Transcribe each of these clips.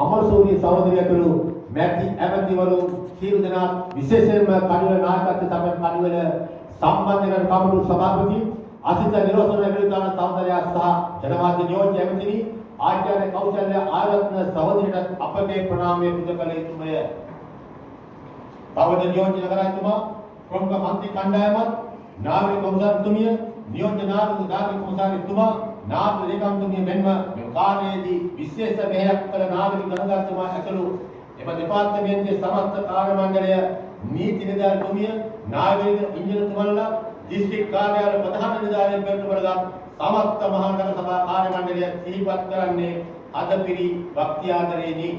අමරසූරිය සහෝදරියතුළු මැති ඇමතිවරු සියලු දෙනා විශේෂයෙන්ම කඩුවල නායකත්ව සමග කඩුවල සම්බන්ධ කරන කමිටු සභාපති අසිත නිරෝධන විද්‍යාන සෞන්දර්ය සහ ජනමාධ්‍ය නියෝජ්‍ය ඇමතිනි ආචාර්ය කෞශල්‍ය ආරත්න සහෝදරියට අපගේ ප්‍රණාමය පුද කළ යුතුමය. තවද නියෝජ්‍ය නගරාධිපතිතුමා ප්‍රමුඛ මන්ත්‍රී කණ්ඩායමත් නාගරික කොමසාරිතුමිය නියෝජ්‍ය නාගරික කොමසාරිතුමා නාගරික ලේකම්තුමිය මෙන්ම මේ කාර්යයේදී විශේෂ මෙහෙයක් කළ නාගරික ගණකාරතුමා ඇතුළු එම දෙපාර්තමේන්තුවේ සමස්ත කාර්ය මණ්ඩලය නීති නිලධාරීතුමිය නාගරික ඉංජිනේරුතුමන්ලා දිස්ත්‍රික් කාර්යාලය ප්‍රධාන නිලධාරීන් පෙරටුවලගත් සමස්ත මහා නගර සභා කාර්ය මණ්ඩලය සිහිපත් කරන්නේ අද පිරි භක්ති ආදරේනි.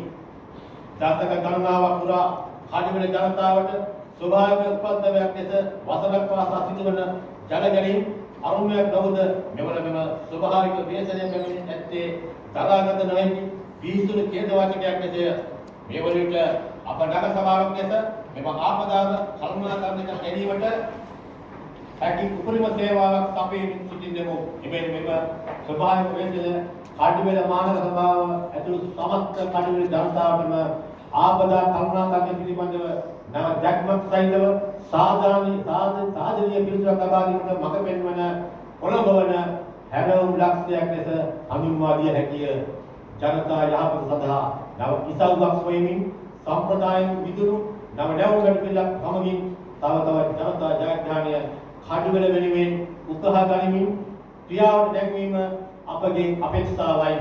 දශක ගණනාවක් පුරා කඩිවල ජනතාවට ස්වභාවික උපද්දවයක් ලෙස වසරක් පාසා සිදුවන ජනගැලීම් අරුමයක් නොවද මෙවර මෙම ස්වභාවික වේසනය පැමිණ ඇත්තේ දරාගත නොහැකි පිහිටුණු ඛේදවාචකයක් ලෙසය. මේ වලට අප නගර සභාවක් ලෙස මෙම ආපදාව කල්පනාකරණය කර ගැනීමට හැකි උපරිම සේවාවක් අපේ සිටින්නෙමු. එබැවින් මෙම ස්වභාවික වේසනය කඩිවල මානව සභාව ඇතුළු සමස්ත කඩිවල ජනතාවටම ආපදා කල්පනාකරණය පිළිබඳව නව දැක්මක් සහිතව සාධනීය පිළිතුරක් ලබා දීමට මඟ පෙන්වන පොළඹවන හැරවුම් ලක්ෂයක් ලෙස හඳුන්වා දිය හැකිය. ජනතා යහපත සඳහා නව ඉසව්වක් සොයමින් සම්ප්‍රදායික විදුරු නව නැවුම් පිළිලක් සමගින් තව තවත් ජනතා ජයග්‍රහණය කඩුවල වෙනුවෙන් උත්සාහ ගනිමින් ක්‍රියාවට නැංවීම අපගේ අපේක්ෂාවයි.